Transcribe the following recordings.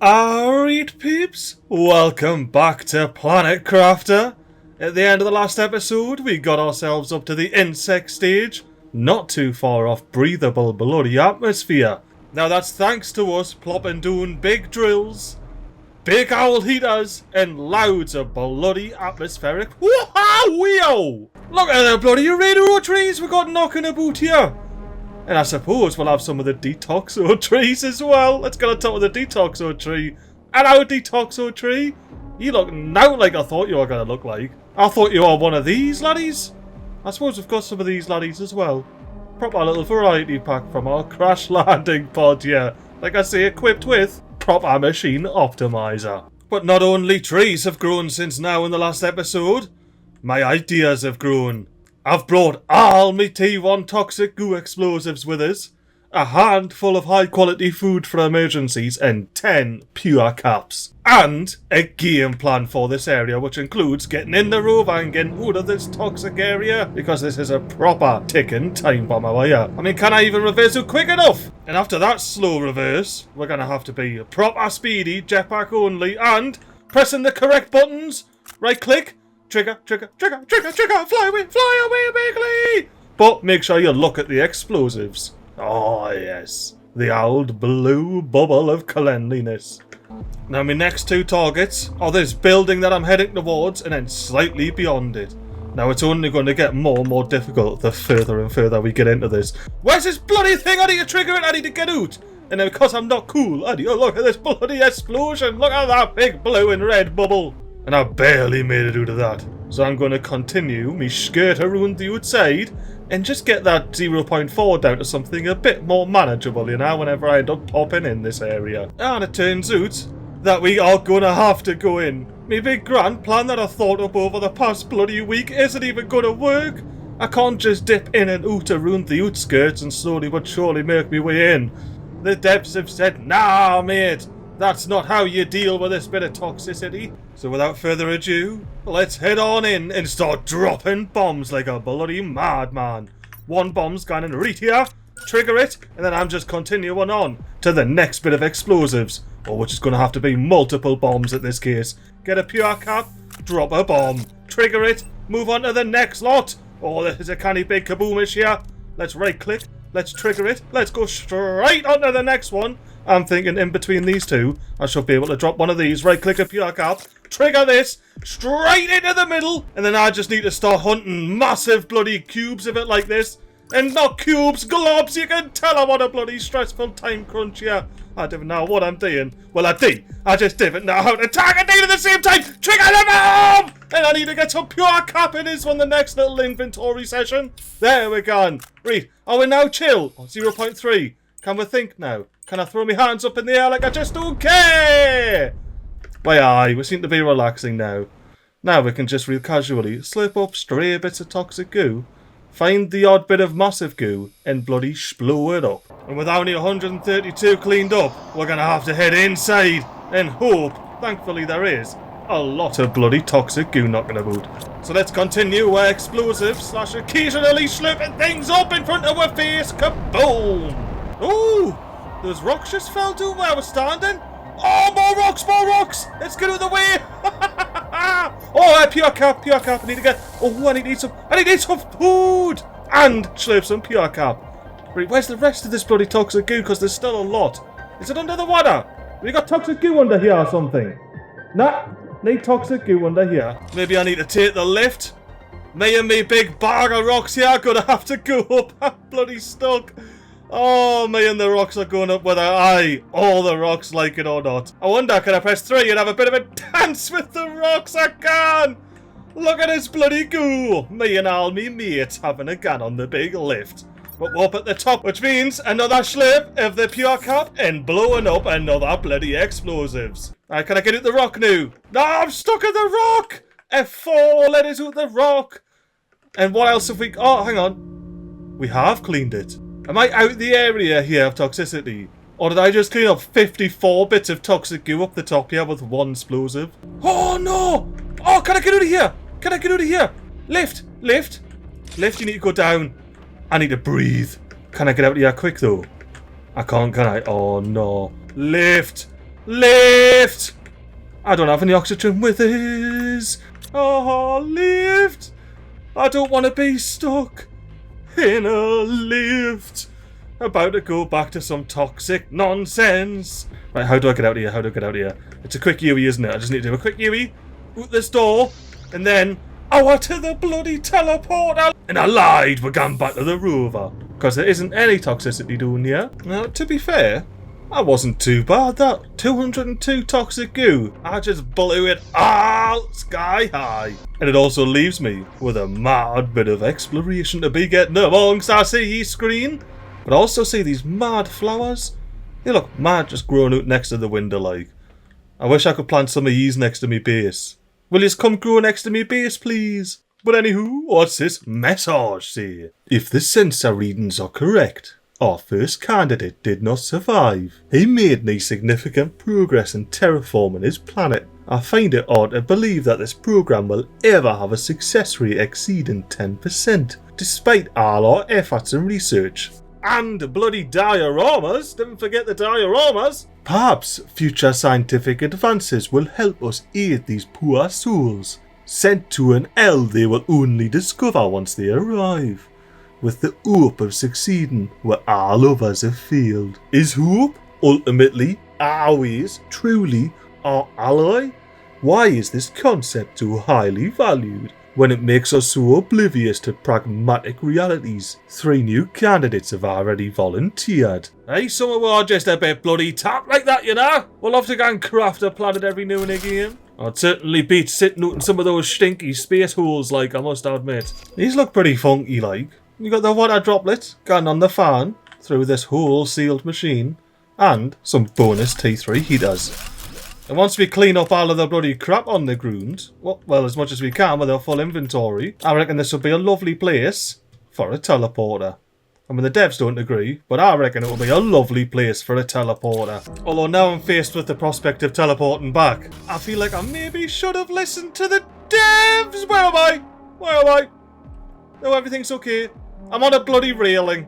Alright peeps, welcome back to Planet Crafter. At the end of the last episode, we got ourselves up to the insect stage, not too far off breathable bloody atmosphere. Now that's thanks to us plopping down big drills, big owl heaters, and loads of bloody atmospheric woo-ha-wee-oh! Look at the bloody radio trees we got knocking about here. And I suppose we'll have some of the detoxo trees as well. Let's get on top of the detoxo tree. Hello, detoxo tree. You look now like I thought you were going to look like. I thought you were one of these laddies. I suppose we've got some of these laddies as well. Proper little variety pack from our crash landing pod here. Like I say, equipped with proper machine optimizer. But not only trees have grown since now in the last episode. My ideas have grown. I've brought all my T1 toxic goo explosives with us, a handful of high quality food for emergencies and 10 pure caps. And a game plan for this area which includes getting in the rover and getting out of this toxic area because this is a proper ticking time bomb over here. I mean, can I even reverse it quick enough? And after that slow reverse, we're going to have to be proper speedy, jetpack only, and pressing the correct buttons. Right click. Trigger, trigger, trigger, trigger, trigger, fly away, MiGly! But make sure you look at the explosives. Oh yes, the old blue bubble of cleanliness. Now my next two targets are this building that I'm heading towards and then slightly beyond it. Now it's only going to get more and more difficult the further and further we get into this. Where's this bloody thing? I need to trigger it, I need to get out. And then because I'm not cool, I need to look at this bloody explosion. Look at that big blue and red bubble. And I barely made it out of that. So I'm going to continue me skirt around the outside and just get that 0.4 down to something a bit more manageable, you know, whenever I end up popping in this area. And it turns out that we are going to have to go in. My big grand plan that I thought up over the past bloody week isn't even going to work. I can't just dip in and out around the outskirts and slowly but surely make my way in. The devs have said, nah mate, that's not how you deal with this bit of toxicity. So without further ado, let's head on in and start dropping bombs like a bloody madman. One bomb's gone in right here, trigger it, and then I'm just continuing on to the next bit of explosives. Or which is going to have to be multiple bombs in this case. Get a pure cap, drop a bomb, trigger it, move on to the next lot. Oh, there's a canny big kaboomish here. Let's right click, let's trigger it, let's go straight on to the next one. I'm thinking in between these two, I should be able to drop one of these, right click a pure cap, trigger this, straight into the middle, and then I just need to start hunting massive bloody cubes of it like this. And not cubes, globs, you can tell I'm on a bloody stressful time crunch here. I don't know what I'm doing. Well, I just didn't know how to target these at the same time. Trigger the bomb! And I need to get some pure cap in this one, the next little inventory session. There we go. Right, are we now chill? 0.3. Can we think now? Can I throw my hands up in the air like I just don't care? Why aye, we seem to be relaxing now. Now we can just real casually slurp up stray bits of toxic goo, find the odd bit of massive goo, and bloody splow it up. And with only 132 cleaned up, we're gonna have to head inside and hope, thankfully there is, a lot of bloody toxic goo knocking about. So let's continue our explosive / occasionally slurping things up in front of our face. Kaboom! Ooh! Those rocks just fell to where I was standing. Oh, more rocks! Let's get out of the way. Oh, pure cap. I need to get. Oh, I need some food and slurp some pure cap. Right, where's the rest of this bloody toxic goo? Because there's still a lot. Is it under the water? We got toxic goo under here or something? Nah, need toxic goo under here. Maybe I need to take the lift. Me and me big bag of rocks here are gonna have to go up. I'm bloody stuck. Oh, me and the rocks are going up whether all the rocks like it or not. I wonder, can I press 3 and have a bit of a dance with the rocks? I can! Look at this bloody goo! Me and all me mates having a gun on the big lift. But we're up at the top, which means another slurp of the pure cap and blowing up another bloody explosives. Alright, can I get out the rock now? No, I'm stuck at the rock! F4, let us out the rock! And what else have we... Oh, hang on. We have cleaned it. Am I out the area here of toxicity? Or did I just clean up 54 bits of toxic goo up the top here with one explosive? Oh no! Oh, can I get out of here? Lift, you need to go down. I need to breathe. Can I get out of here quick though? I can't, can I? Oh no. Lift, Lift! I don't have any oxygen with us. Oh, lift! I don't want to be stuck in a lift. About to go back to some toxic nonsense. Right, how do I get out of here? How do I get out of here? It's a quick UE, isn't it? I just need to do a quick UE. Out this door. And then out to the bloody teleporter. And I lied. We're going back to the rover. Because there isn't any toxicity down here. Now, to be fair, that wasn't too bad, that. 202 toxic goo. I just blew it all sky high. And it also leaves me with a mad bit of exploration to be getting amongst our sea screen. But I also see these mad flowers. They look mad just growing out next to the window like. I wish I could plant some of these next to me base. Will you come grow next to me base, please? But anywho, what's this message say? If the sensor readings are correct, our first candidate did not survive. He made no significant progress in terraforming his planet. I find it odd to believe that this program will ever have a success rate exceeding 10%, despite all our efforts and research. And bloody dioramas, didn't forget the dioramas. Perhaps future scientific advances will help us aid these poor souls, sent to an hell they will only discover once they arrive, with the hope of succeeding where all others have failed. Is hope ultimately, always, truly our ally? Why is this concept so highly valued when it makes us so oblivious to pragmatic realities? 3 new candidates have already volunteered. Hey, some of are just a bit bloody tapped like that, you know? We'll have to go and craft a planet every now and again. I'd certainly beat sitting out in some of those stinky space holes, like, I must admit. These look pretty funky, like. You got the water droplets going on the fan through this whole sealed machine, and some bonus T3 heaters. And once we clean up all of the bloody crap on the ground, well, as much as we can with our full inventory, I reckon this would be a lovely place for a teleporter. I mean, the devs don't agree, but I reckon it will be a lovely place for a teleporter. Although now I'm faced with the prospect of teleporting back, I feel like I maybe should have listened to the devs. Where am I? Where am I? No, everything's okay. I'm on a bloody railing.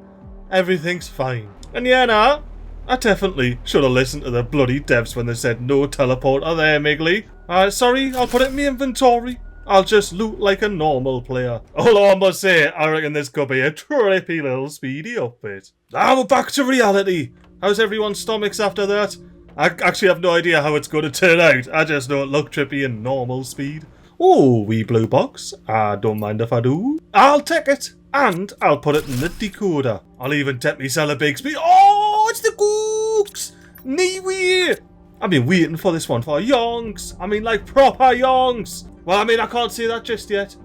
Everything's fine. And yeah, nah, I definitely should have listened to the bloody devs when they said no teleporter there, MiGly. Sorry, I'll put it in my inventory. I'll just loot like a normal player. Although I must say, I reckon this could be a trippy little speedy upbit. Now we're back to reality. How's everyone's stomachs after that? I actually have no idea how it's going to turn out. I just know it looked trippy in normal speed. Oh, wee blue box. I don't mind if I do. I'll take it. And I'll put it in the decoder. I'll even take myself a big speed. Oh, it's the gooks! Nee-wee! I've been waiting for this one for yonks. I mean, like proper yonks. Well, I mean, I can't see that just yet.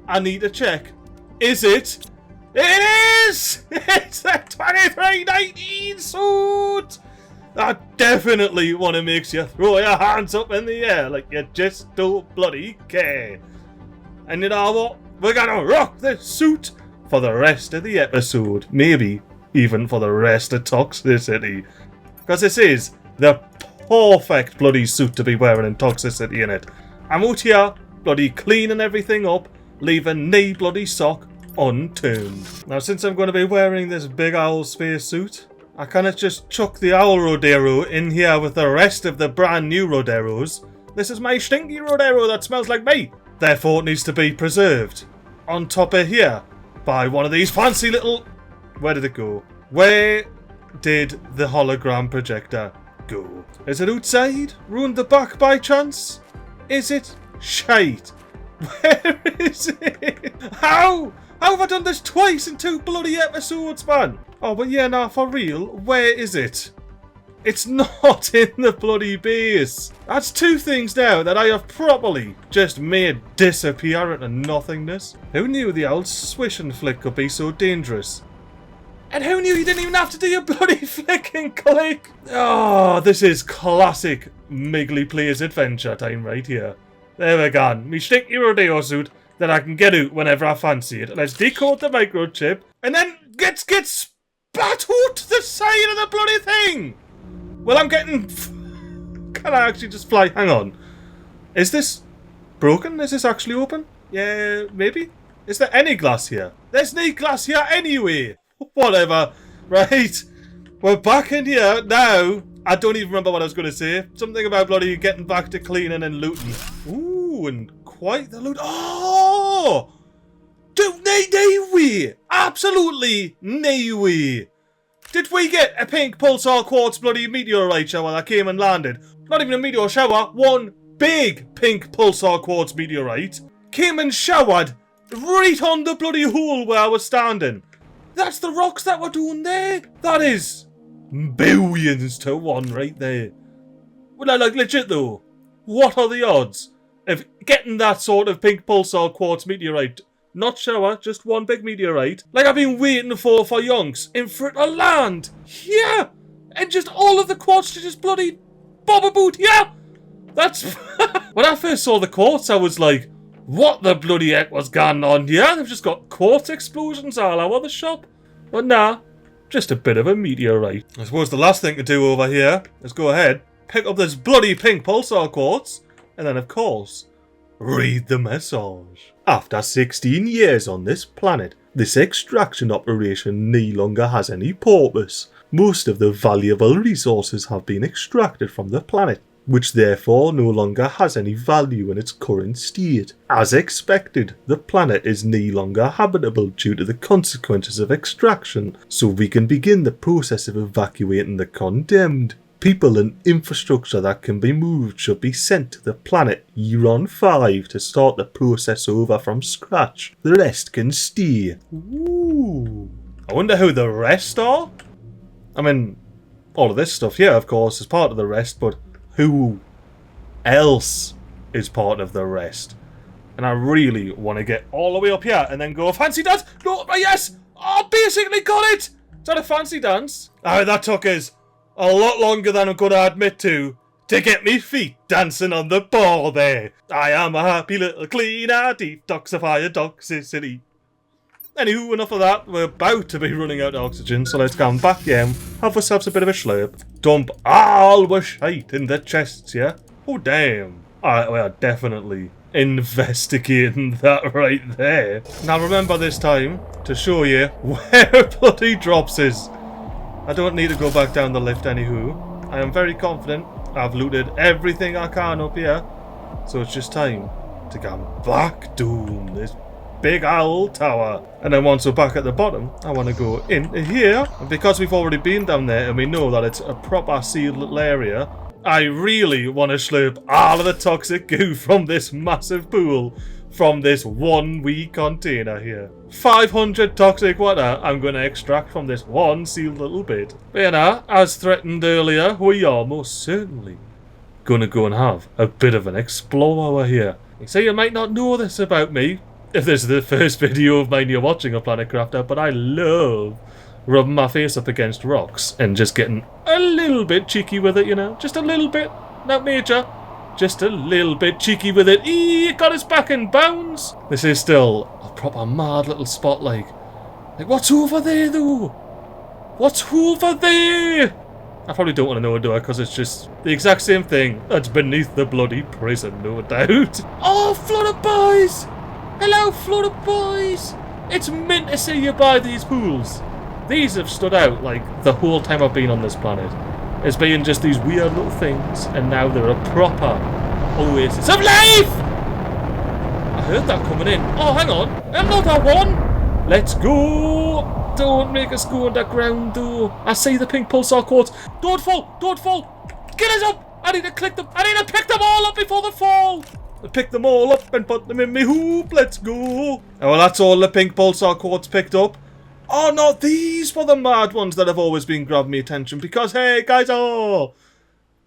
I need to check. Is it? It is! It's the 2319 suit! That definitely one that makes you throw your hands up in the air like you just don't bloody care. And you know what? We're gonna rock this suit for the rest of the episode. Maybe even for the rest of Toxicity. Because this is the perfect bloody suit to be wearing in Toxicity, innit? I'm out here bloody cleaning everything up, leaving no bloody sock unturned. Now, since I'm going to be wearing this big owl spacesuit, I cannot just chuck the owl Rodero in here with the rest of the brand new Roderos. This is my stinky Rodero that smells like me. Therefore, it needs to be preserved on top of here by one of these fancy little... Where did it go? Where did the hologram projector go? Is it outside? Ruined the back by chance? Is it? Shite. Where is it? How? How have I done this twice in 2 bloody episodes, man? Oh, but yeah, nah, for real, where is it? It's not in the bloody base. That's 2 things now that I have properly just made disappear into nothingness. Who knew the old swish and flick could be so dangerous? And who knew you didn't even have to do your bloody flick and click? Oh, this is classic MiGly Players Adventure time right here. There we go. Me stinky rodeo suit that I can get out whenever I fancy it. Let's decode the microchip and then get spat out the side of the bloody thing. Well, I'm getting... Can I actually just fly? Hang on. Is this broken? Is this actually open? Yeah, maybe? Is there any glass here? There's no glass here anyway. Whatever. Right. We're back in here now. I don't even remember what I was going to say. Something about bloody getting back to cleaning and looting. Ooh, and quite the loot. Oh! Dude, no way! Absolutely no way! Did we get a pink pulsar quartz bloody meteorite shower that came and landed? Not even a meteor shower, one big pink pulsar quartz meteorite came and showered right on the bloody hole where I was standing. That's the rocks that we're doing there. That is billions to one right there. Well, like legit though, what are the odds of getting that sort of pink pulsar quartz meteorite? Not shower, just one big meteorite. Like I've been waiting for yonks in for it to land. Yeah! And just all of the quartz to just bloody bob about. Yeah! That's... When I first saw the quartz, I was like, what the bloody heck was going on here? They've just got quartz explosions all over the shop. But nah, just a bit of a meteorite. I suppose the last thing to do over here is go ahead, pick up this bloody pink pulsar quartz, and then of course, read the message. After 16 years on this planet, this extraction operation no longer has any purpose. Most of the valuable resources have been extracted from the planet, which therefore no longer has any value in its current state. As expected, the planet is no longer habitable due to the consequences of extraction, so we can begin the process of evacuating the condemned. People and infrastructure that can be moved should be sent to the planet Euron 5 to start the process over from scratch. The rest can stay. Ooh. I wonder who the rest are? I mean, all of this stuff here, of course, is part of the rest, but who else is part of the rest? And I really want to get all the way up here and then go, fancy dance? No, yes! I basically got it! Is that a fancy dance? Oh, that took us a lot longer than I'm going to admit to get me feet dancing on the ball there. I am a happy little cleaner, detoxifier, toxicity. Anywho, enough of that. We're about to be running out of oxygen, so let's come back in, have ourselves a bit of a slurp, dump all the shite in the chests, yeah? Oh, damn. Alright, we are definitely investigating that right there. Now remember this time to show you where bloody drops is. I don't need to go back down the lift anywho. I am very confident I've looted everything I can up here. So it's just time to come back down this big owl tower. And then once we're back at the bottom, I want to go into here. And because we've already been down there and we know that it's a proper sealed little area, I really want to slurp all of the toxic goo from this massive pool from this one wee container here. 500 toxic water I'm going to extract from this one sealed little bit. But you know, as threatened earlier, we are most certainly going to go and have a bit of an explore over here. You see, you might not know this about me, if this is the first video of mine you're watching of Planet Crafter, but I love rubbing my face up against rocks and just getting a little bit cheeky with it, you know. Just a little bit, not major. Just a little bit cheeky with it. Eee, it got us back in bounds. This is still a proper mad little spot, like what's over there though? What's over there? I probably don't want to know, do I? Because it's just the exact same thing that's beneath the bloody prison, no doubt. Oh, Flutter Boys! Hello, Flutter Boys! It's mint to see you by these pools. These have stood out like the whole time I've been on this planet. As being just these weird little things, and now they're a proper oasis of life! I heard that coming in. Oh, hang on. Another one! Let's go! Don't make us go underground, though. I see the pink pulsar quartz. Don't fall! Don't fall! Get us up! I need to click them. I need to pick them all up before they fall! I pick them all up and put them in my hoop. Let's go! Oh, well, that's all the pink pulsar quartz picked up. Oh no, these were the mad ones that have always been grabbing me attention because, hey, guys, oh!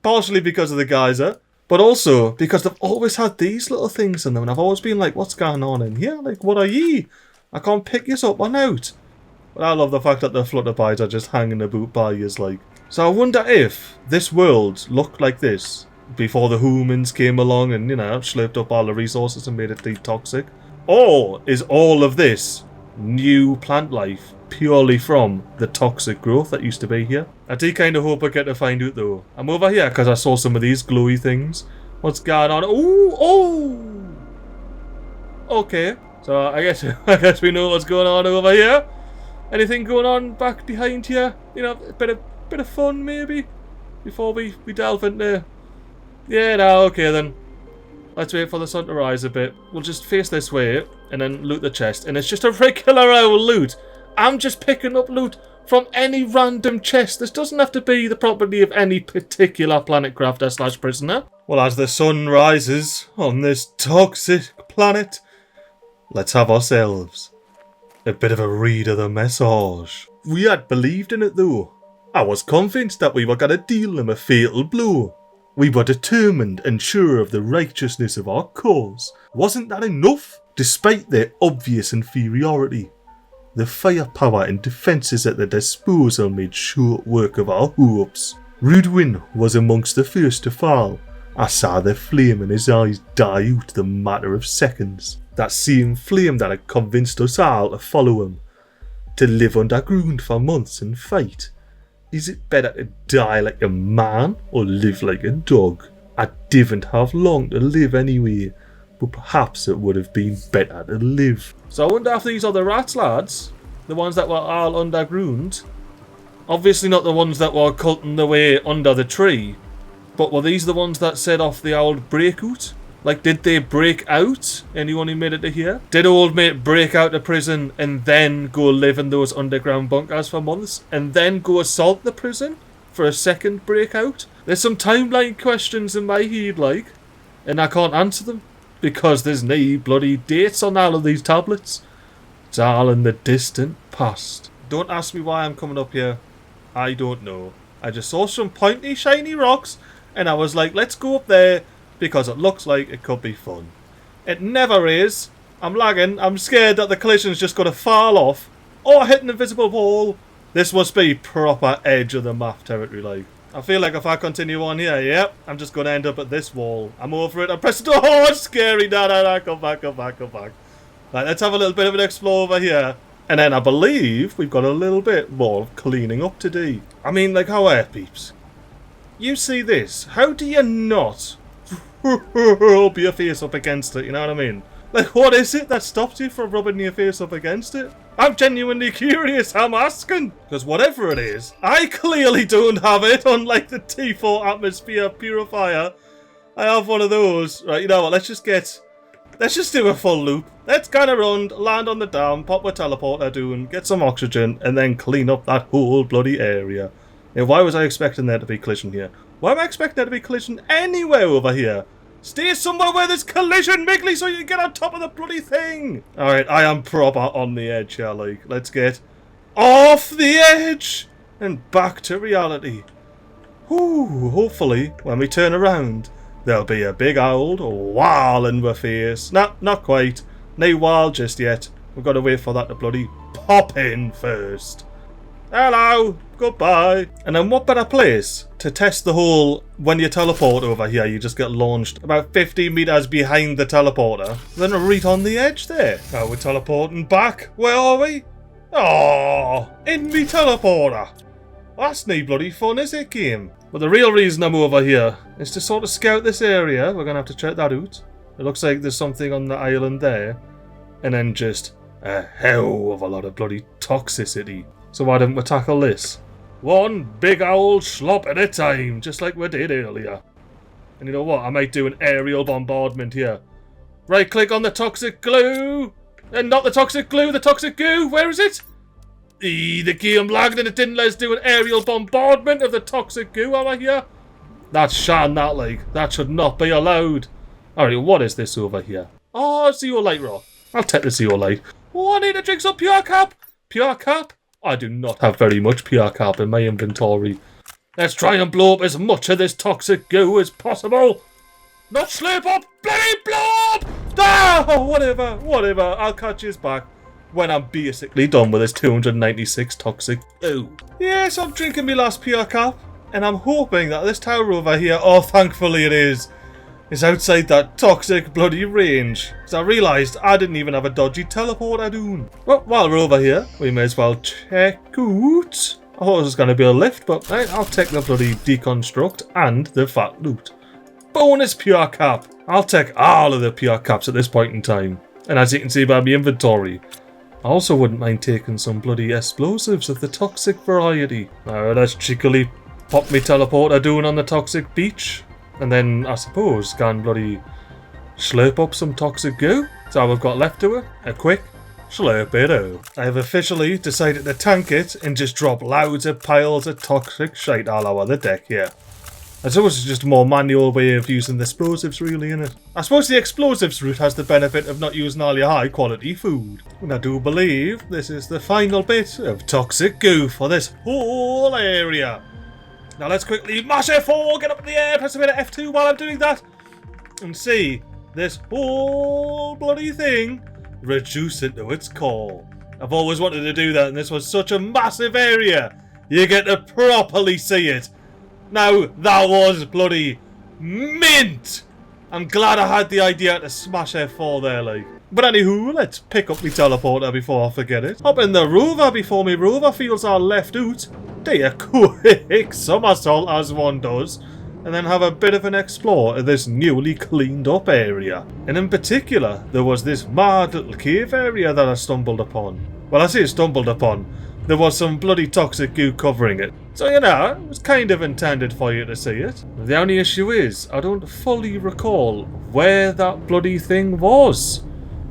Partially because of the geyser, but also because they've always had these little things in them and I've always been like, what's going on in here? Like, what are ye? I can't pick yous up or out. But I love the fact that the flutterbies are just hanging about by yous, like. So I wonder if this world looked like this before the humans came along and, you know, slurped up all the resources and made it toxic. Or is all of this new plant life purely from the toxic growth that used to be here? I do kind of hope I get to find out though. I'm over here because I saw some of these glowy things. What's going on? Ooh, oh! Okay, so I guess we know what's going on over here. Anything going on back behind here? You know, a bit of fun maybe? before we delve into... Yeah, no, okay then. Let's wait for the sun to rise a bit. We'll just face this way and then loot the chest. And it's just a regular old loot. I'm just picking up loot from any random chest. This doesn't have to be the property of any particular planet crafter / prisoner. Well, as the sun rises on this toxic planet, let's have ourselves a bit of a read of the message. We had believed in it though. I was convinced that we were going to deal them a fatal blow. We were determined and sure of the righteousness of our cause. Wasn't that enough? Despite their obvious inferiority, the firepower and defences at their disposal made short work of our hopes. Rudwin was amongst the first to fall. I saw the flame in his eyes die out the matter of seconds. That same flame that had convinced us all to follow him. To live underground for months and fight. Is it better to die like a man or live like a dog? I didn't have long to live anyway, but perhaps it would have been better to live. So I wonder if these are the rats, lads. The ones that were all underground. Obviously not the ones that were cutting their way under the tree. But were these the ones that set off the old breakout? Like, did they break out? Anyone who made it to here? Did old mate break out of prison and then go live in those underground bunkers for months? And then go assault the prison for a second breakout? There's some timeline questions in my head, like. And I can't answer them. Because there's no bloody dates on all of these tablets. It's all in the distant past. Don't ask me why I'm coming up here. I don't know. I just saw some pointy, shiny rocks. And I was like, let's go up there. Because it looks like it could be fun. It never is. I'm lagging. I'm scared that the collision's just going to fall off. Or hit an invisible wall. This must be proper edge of the map territory, like. I feel like if I continue on here, yep, I'm just going to end up at this wall. I'm over it. I'm pressing... Oh, it's scary. No. Come back. Right, let's have a little bit of an explore over here. And then I believe we've got a little bit more cleaning up to do. I mean, like, how are peeps? You see this. How do you not... rub your face up against it, you know what I mean? Like, what is it that stops you from rubbing your face up against it? I'm genuinely curious, I'm asking. Because whatever it is, I clearly don't have it, unlike the T4 atmosphere purifier. I have one of those. Right, you know what, let's just do a full loop. Let's kind of run, land on the dam, pop a teleporter doing, get some oxygen, and then clean up that whole bloody area. Now, why was I expecting there to be collision here? Why am I expecting there to be collision anywhere over here? Stay somewhere where there's collision, MiGly, so you can get on top of the bloody thing! Alright, I am proper on the edge here, like. Let's get off the edge! And back to reality. Whew, hopefully, when we turn around, there'll be a big old wall in my face. Nah, not quite. No wall just yet. We've got to wait for that to bloody pop in first. Hello, goodbye. And then what better place to test the whole, when you teleport over here, you just get launched about 50 meters behind the teleporter, then right on the edge there. Now we're teleporting back. Where are we? Oh, in me teleporter. That's no bloody fun, is it, game? But the real reason I'm over here is to sort of scout this area. We're going to have to check that out. It looks like there's something on the island there. And then just a hell of a lot of bloody toxicity. So why don't we tackle this? One big old slop at a time, just like we did earlier. And you know what? I might do an aerial bombardment here. Right click on the toxic glue. And not the toxic glue, the toxic goo. Where is it? The game lagged and it didn't let us do an aerial bombardment of the toxic goo. Am I here? That's shan that like. That should not be allowed. Alright, what is this over here? Oh, zeolite rock. I'll take the zeolite. Oh, I need to drink some pure cap. Pure cap? I do not have very much pure cap in my inventory. Let's try and blow up as much of this toxic goo as possible. Not slurp up, bloody blow up! Ah, whatever. I'll catch his back when I'm basically done with this 296 toxic goo. Yes, I'm drinking my last pure cap, and I'm hoping that this tower over here, oh, thankfully it is outside that toxic bloody range. Because I realised I didn't even have a dodgy teleporter doing. Well, while we're over here, we may as well check out. I thought it was going to be a lift, but right, I'll take the bloody deconstruct and the fat loot. Bonus pure cap. I'll take all of the pure caps at this point in time. And as you can see by my inventory, I also wouldn't mind taking some bloody explosives of the toxic variety. Now let's cheekily pop me teleporter down on the toxic beach, and then I suppose can bloody slurp up some toxic goo. So we've got left to it, a quick slurp it out. I have officially decided to tank it and just drop loads of piles of toxic shite all over the deck here. I suppose it's just a more manual way of using the explosives really, innit? I suppose the explosives route has the benefit of not using all your high quality food. And I do believe this is the final bit of toxic goo for this whole area. Now let's quickly mash F4, get up in the air, press a bit of F2 while I'm doing that, and see this whole bloody thing reduce into its core. I've always wanted to do that, and this was such a massive area. You get to properly see it. Now, that was bloody mint! I'm glad I had the idea to smash F4 there, like. But anywho, let's pick up my teleporter before I forget it. Hop in the rover before my rover feels all left out. Do a quick somersault as one does. And then have a bit of an explore of this newly cleaned up area. And in particular, there was this mad little cave area that I stumbled upon. Well, I say stumbled upon. There was some bloody toxic goo covering it. So, you know, it was kind of intended for you to see it. The only issue is, I don't fully recall where that bloody thing was.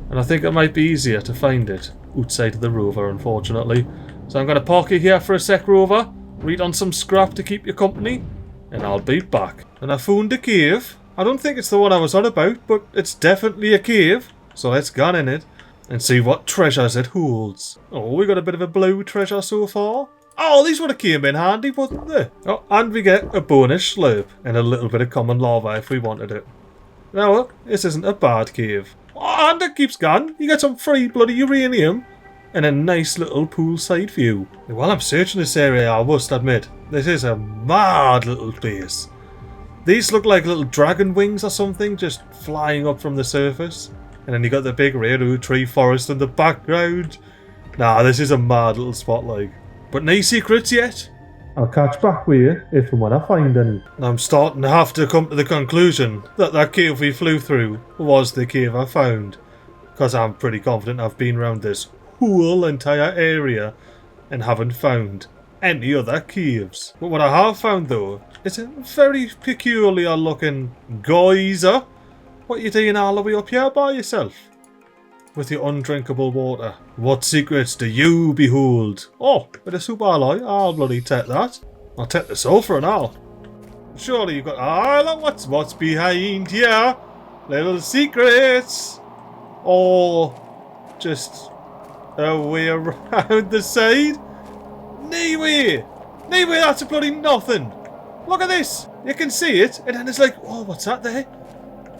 And I think it might be easier to find it outside of the rover, unfortunately. So I'm going to park you here for a sec, rover. Read on some scrap to keep you company. And I'll be back. And I found a cave. I don't think it's the one I was on about, but it's definitely a cave. So let's go in it and see what treasures it holds. Oh, we got a bit of a blue treasure so far. Oh, these would have came in handy, wouldn't they? Oh, and we get a bonus slurp and a little bit of common lava if we wanted it. Now, this isn't a bad cave. Oh, and it keeps going. You get some free bloody uranium and a nice little poolside view. While I'm searching this area, I must admit, this is a mad little place. These look like little dragon wings or something, just flying up from the surface. And then you got the big redwood tree forest in the background. Nah, this is a mad little spot, like. But no secrets yet. I'll catch back with you if and when I find any. I'm starting to have to come to the conclusion that that cave we flew through was the cave I found. Because I'm pretty confident I've been around this whole entire area and haven't found any other caves. But what I have found though is a very peculiar looking geyser. What are you doing all the way up here by yourself? With your undrinkable water. What secrets do you behold? Oh, with a super alloy. I'll bloody take that. I'll take the sulfur and all. Surely you've got... Ah, look what's behind here. Little secrets. Or just a way around the side. No way, that's a bloody nothing. Look at this. You can see it. And then it's like, oh, what's that there?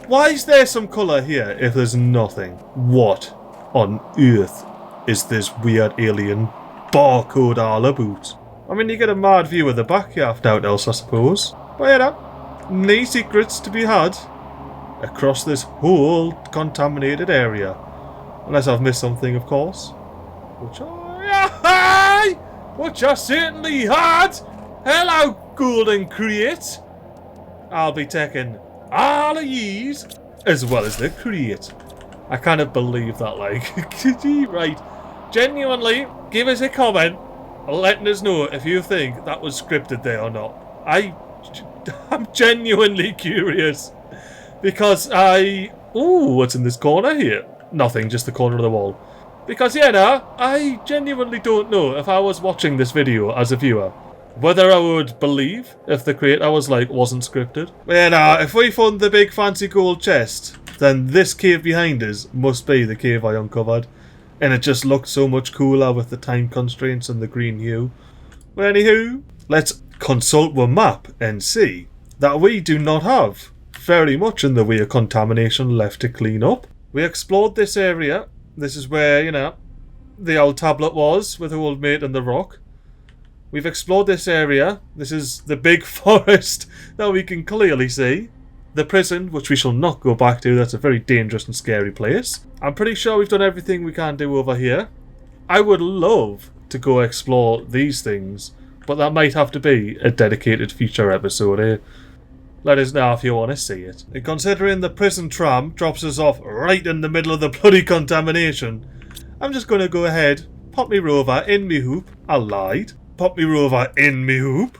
Why is there some colour here if there's nothing? What on earth is this weird alien barcode all about? I mean, you get a mad view of the backyard out else, I suppose. But you know, no secrets to be had across this whole contaminated area. Unless I've missed something, of course. Which I certainly had. Hello, golden crate. I'll be taking all of these, as well as the crate. I cannot believe that, like. Right. Genuinely, give us a comment letting us know if you think that was scripted there or not. I'm genuinely curious. Because ooh, what's in this corner here? Nothing, just the corner of the wall. Because, yeah, no, I genuinely don't know if I was watching this video as a viewer whether I would believe if the creator was like, wasn't scripted. But yeah, nah, if we found the big fancy gold chest, then this cave behind us must be the cave I uncovered. And it just looked so much cooler with the time constraints and the green hue. But anywho, let's consult the map and see that we do not have very much in the way of contamination left to clean up. We explored this area. This is where, you know, the old tablet was with the old mate and the rock. We've explored this area. This is the big forest that we can clearly see. The prison, which we shall not go back to. That's a very dangerous and scary place. I'm pretty sure we've done everything we can do over here. I would love to go explore these things, but that might have to be a dedicated future episode, eh? Let us know if you want to see it. And considering the prison tram drops us off right in the middle of the bloody contamination, I'm just going to go ahead, pop me rover in me hoop. I lied. Pop me rover in me hoop.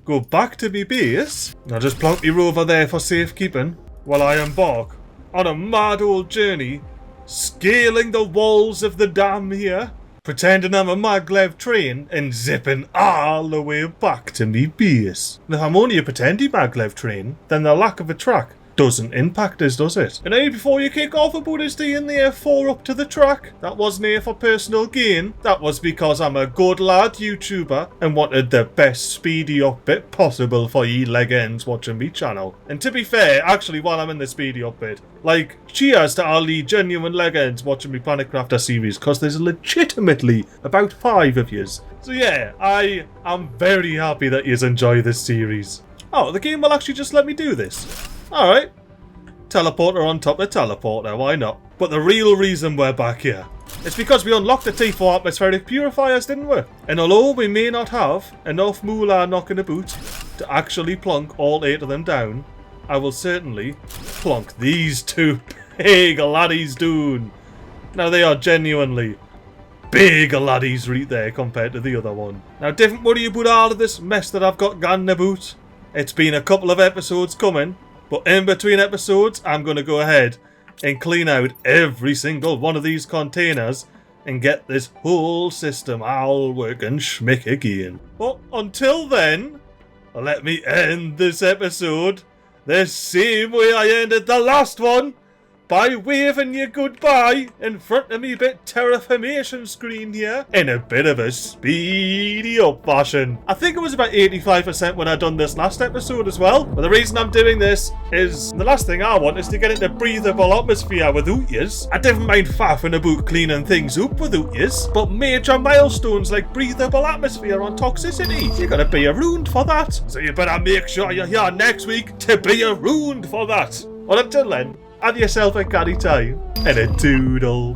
go back to me base. I'll just plonk me rover there for safekeeping while I embark on a mad old journey, scaling the walls of the dam here, pretending I'm a maglev train and zipping all the way back to me base. And if I'm only a pretendy maglev train, then the lack of a track doesn't impact us, does it? And hey, before you kick off about us doing the Ep4 up to the track, that wasn't here for personal gain. That was because I'm a good lad YouTuber and wanted the best speedy up bit possible for ye leg ends watching me channel. And to be fair, actually, while I'm in the speedy up bit, like, cheers to all the genuine leg ends watching me Planet Crafter series, because there's legitimately about 5 of yous. So yeah, I am very happy that yous enjoy this series. Oh, the game will actually just let me do this. Alright. Teleporter on top of teleporter, why not? But the real reason we're back here is because we unlocked the T4 atmospheric purifiers, didn't we? And although we may not have enough moolah knocking about to actually plonk all 8 of them down, I will certainly plonk these 2 big laddies down. Now they are genuinely big laddies right there compared to the other one. Now don't worry about all of this mess that I've got gone about. It's been a couple of episodes coming. But in between episodes, I'm going to go ahead and clean out every single one of these containers and get this whole system all working schmick again. But until then, let me end this episode the same way I ended the last one, by waving you goodbye in front of me bit terraformation screen here in a bit of a speedy up fashion. I think it was about 85% when I done this last episode as well. But the reason I'm doing this is the last thing I want is to get into breathable atmosphere without yous. I didn't mind faffing about cleaning things up without yous, but major milestones like breathable atmosphere on Toxicity, you're gonna be around for that. So you better make sure you're here next week to be around for that. Well, until then, have yourself a carry time and a toodle.